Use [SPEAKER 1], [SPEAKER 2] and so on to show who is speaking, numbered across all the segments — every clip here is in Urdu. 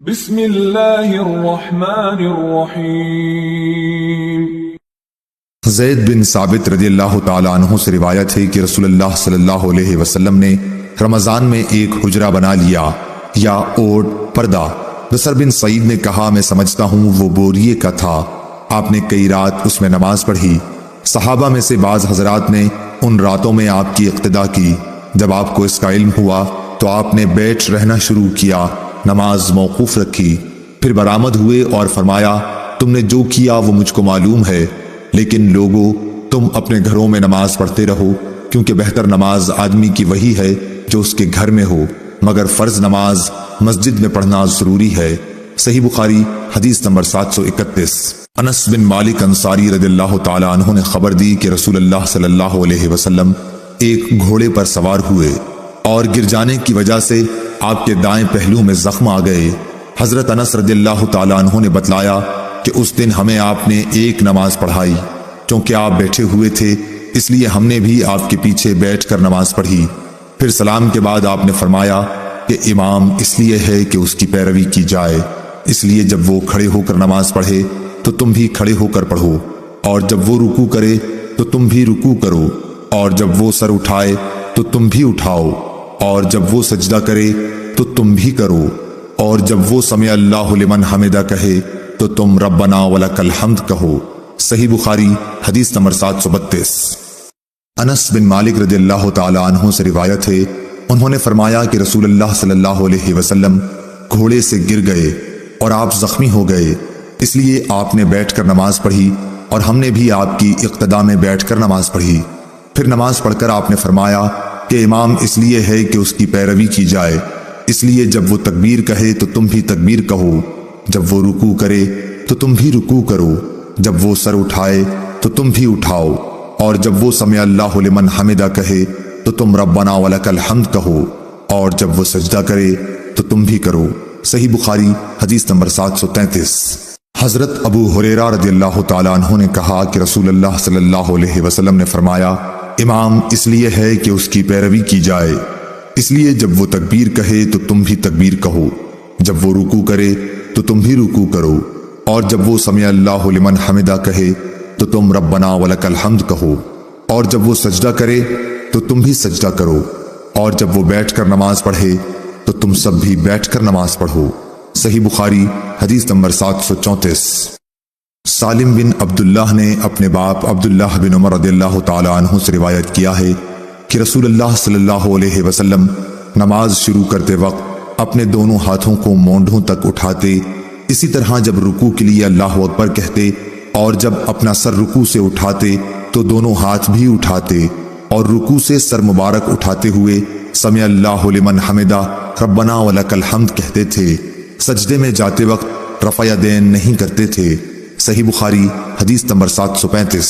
[SPEAKER 1] بسم اللہ الرحمن الرحیم۔
[SPEAKER 2] زید بن ثابت رضی اللہ تعالیٰ عنہ سے روایت ہے کہ رسول اللہ صلی اللہ علیہ وسلم نے رمضان میں ایک حجرہ بنا لیا یا اوٹ پردہ۔ بصر بن سعید نے کہا میں سمجھتا ہوں وہ بوریے کا تھا۔ آپ نے کئی رات اس میں نماز پڑھی۔ صحابہ میں سے بعض حضرات نے ان راتوں میں آپ کی اقتدا کی۔ جب آپ کو اس کا علم ہوا تو آپ نے بیٹھ رہنا شروع کیا، نماز موقوف رکھی، پھر برآمد ہوئے اور فرمایا تم نے جو کیا وہ مجھ کو معلوم ہے، لیکن لوگو تم اپنے گھروں میں نماز پڑھتے رہو، کیونکہ بہتر نماز آدمی کی وہی ہے جو اس کے گھر میں ہو، مگر فرض نماز مسجد میں پڑھنا ضروری ہے۔ صحیح بخاری حدیث نمبر 731۔ انس بن مالک انصاری رضی اللہ تعالیٰ عنہ نے خبر دی کہ رسول اللہ صلی اللہ علیہ وسلم ایک گھوڑے پر سوار ہوئے اور گر جانے کی وجہ سے آپ کے دائیں پہلو میں زخم آ گئے۔ حضرت انس رضی اللہ تعالیٰ عنہ نے بتلایا کہ اس دن ہمیں آپ نے ایک نماز پڑھائی، چونکہ آپ بیٹھے ہوئے تھے اس لیے ہم نے بھی آپ کے پیچھے بیٹھ کر نماز پڑھی۔ پھر سلام کے بعد آپ نے فرمایا کہ امام اس لیے ہے کہ اس کی پیروی کی جائے، اس لیے جب وہ کھڑے ہو کر نماز پڑھے تو تم بھی کھڑے ہو کر پڑھو، اور جب وہ رکوع کرے تو تم بھی رکوع کرو، اور جب وہ سر اٹھائے تو تم بھی اٹھاؤ، اور جب وہ سجدہ کرے تو تم بھی کرو، اور جب وہ سمع اللہ لمن حمدہ کہے تو تم ربنا ولک الحمد کہو۔ صحیح بخاری حدیث نمبر 732۔ انس بن مالک رضی اللہ تعالیٰ عنہ سے روایت ہے، انہوں نے فرمایا کہ رسول اللہ صلی اللہ علیہ وسلم گھوڑے سے گر گئے اور آپ زخمی ہو گئے، اس لیے آپ نے بیٹھ کر نماز پڑھی اور ہم نے بھی آپ کی اقتدا میں بیٹھ کر نماز پڑھی۔ پھر نماز پڑھ کر آپ نے فرمایا کہ امام اس لیے ہے کہ اس کی پیروی کی جائے، اس لیے جب وہ تکبیر کہے تو تم بھی تکبیر کہو، جب وہ رکوع کرے تو تم بھی رکوع کرو، جب وہ سر اٹھائے تو تم بھی اٹھاؤ، اور جب وہ سمع اللہ لمن حمدہ کہے تو تم ربنا ولک الحمد کہو، اور جب وہ سجدہ کرے تو تم بھی کرو۔ صحیح بخاری حدیث نمبر 733۔ حضرت ابو ہریرہ رضی اللہ تعالیٰ عنہ نے کہا کہ رسول اللہ صلی اللہ علیہ وسلم نے فرمایا امام اس لیے ہے کہ اس کی پیروی کی جائے، اس لیے جب وہ تکبیر کہے تو تم بھی تکبیر کہو، جب وہ رکوع کرے تو تم بھی رکوع کرو، اور جب وہ سمع اللہ لمن حمدہ کہے تو تم ربنا ولک الحمد کہو، اور جب وہ سجدہ کرے تو تم بھی سجدہ کرو، اور جب وہ بیٹھ کر نماز پڑھے تو تم سب بھی بیٹھ کر نماز پڑھو۔ صحیح بخاری حدیث نمبر 734۔ سالم بن عبداللہ نے اپنے باپ عبداللہ بن عمر رضی اللہ تعالیٰ عنہ سے روایت کیا ہے کہ رسول اللہ صلی اللہ علیہ وسلم نماز شروع کرتے وقت اپنے دونوں ہاتھوں کو مونڈھوں تک اٹھاتے، اسی طرح جب رکوع کے لیے اللہ اکبر کہتے اور جب اپنا سر رکوع سے اٹھاتے تو دونوں ہاتھ بھی اٹھاتے، اور رکوع سے سر مبارک اٹھاتے ہوئے سمع اللہ لمن حمدہ ربنا ولک الحمد کہتے تھے۔ سجدے میں جاتے وقت رفع یدین نہیں کرتے تھے۔ صحیح بخاری حدیث نمبر 735۔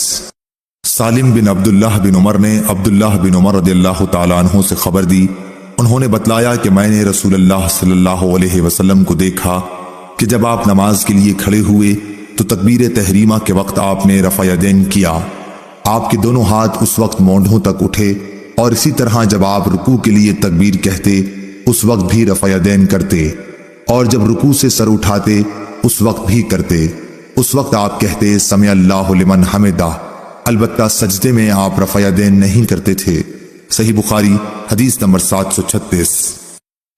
[SPEAKER 2] سالم بن عبداللہ بن عمر نے عبداللہ بن عمر رضی اللہ تعالیٰ عنہ سے خبر دی، انہوں نے بتلایا کہ میں نے رسول اللہ صلی اللہ علیہ وسلم کو دیکھا کہ جب آپ نماز کے لیے کھڑے ہوئے تو تکبیر تحریمہ کے وقت آپ نے رفع یدین کیا، آپ کے دونوں ہاتھ اس وقت مونڈھوں تک اٹھے، اور اسی طرح جب آپ رکوع کے لیے تکبیر کہتے اس وقت بھی رفع یدین کرتے، اور جب رکوع سے سر اٹھاتے اس وقت بھی کرتے۔ اس وقت آپ کہتے سمع اللہ لمن حمدہ، البتہ سجدے میں آپ رفع یدین نہیں کرتے تھے۔ صحیح بخاری حدیث نمبر 736۔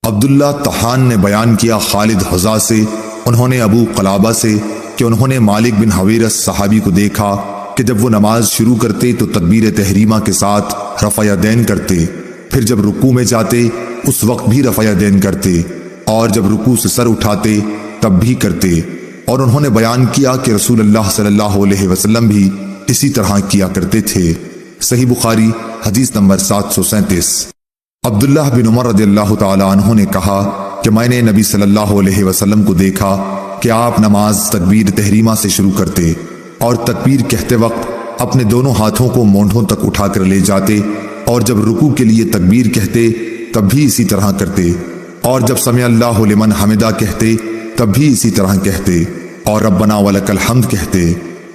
[SPEAKER 2] عبداللہ طحان نے بیان کیا خالد حذا سے، انہوں نے ابو قلابہ سے کہ انہوں نے مالک بن حویرث صحابی کو دیکھا کہ جب وہ نماز شروع کرتے تو تکبیر تحریمہ کے ساتھ رفع یدین کرتے، پھر جب رکوع میں جاتے اس وقت بھی رفع یدین کرتے، اور جب رکوع سے سر اٹھاتے تب بھی کرتے، اور انہوں نے بیان کیا کہ رسول اللہ صلی اللہ علیہ وسلم بھی اسی طرح کیا کرتے تھے۔ صحیح بخاری حدیث نمبر 737۔ عبداللہ بن عمر رضی اللہ تعالیٰ عنہ نے کہا کہ میں نے نبی صلی اللہ علیہ وسلم کو دیکھا کہ آپ نماز تکبیر تحریمہ سے شروع کرتے اور تکبیر کہتے وقت اپنے دونوں ہاتھوں کو مونڈھوں تک اٹھا کر لے جاتے، اور جب رکوع کے لیے تکبیر کہتے تب بھی اسی طرح کرتے، اور جب سمع اللہ لمن حمدہ کہتے تب بھی اسی طرح کہتے، اور ربنا ولک الحمد کہتے۔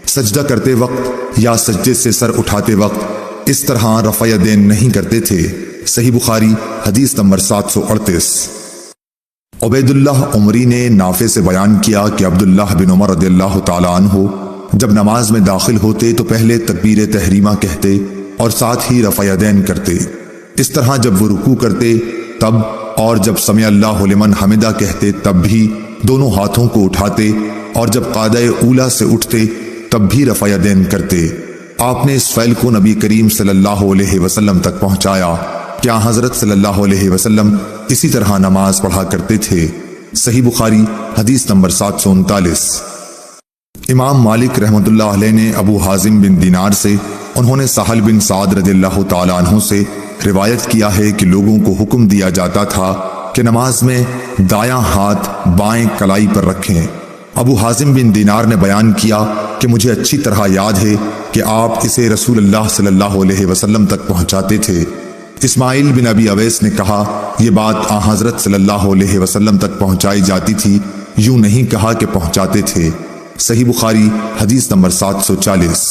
[SPEAKER 2] سجدہ کرتے وقت یا سجدے سے سر اٹھاتے وقت اس طرح رفع یدین نہیں کرتے تھے۔ صحیح بخاری حدیث نمبر 738۔ عبیداللہ عمری نے نافع سے بیان کیا کہ عبداللہ بن عمر رضی اللہ تعالیٰ عنہ جب نماز میں داخل ہوتے تو پہلے تکبیر تحریمہ کہتے اور ساتھ ہی رفع یدین کرتے۔ اس طرح جب وہ رکوع کرتے تب اور جب سمع اللہ لمن حمدہ کہتے تب بھی دونوں ہاتھوں کو اٹھاتے، اور جب قعدہ اولا سے اٹھتے تب بھی رفع یدین کرتے۔ آپ نے اس فعل کو نبی کریم صلی اللہ علیہ وسلم تک پہنچایا کہ حضرت صلی اللہ علیہ وسلم اسی طرح نماز پڑھا کرتے تھے۔ صحیح بخاری حدیث نمبر 739۔ امام مالک رحمۃ اللہ علیہ نے ابو حازم بن دینار سے، انہوں نے سہل بن سعد رضی اللہ تعالیٰ عنہ سے روایت کیا ہے کہ لوگوں کو حکم دیا جاتا تھا کہ نماز میں دایاں ہاتھ بائیں کلائی پر رکھیں۔ ابو حازم بن دینار نے بیان کیا کہ مجھے اچھی طرح یاد ہے کہ آپ اسے رسول اللہ صلی اللہ علیہ وسلم تک پہنچاتے تھے۔ اسماعیل بن ابی اویس نے کہا یہ بات حضرت صلی اللہ علیہ وسلم تک پہنچائی جاتی تھی، یوں نہیں کہا کہ پہنچاتے تھے۔ صحیح بخاری حدیث نمبر 740۔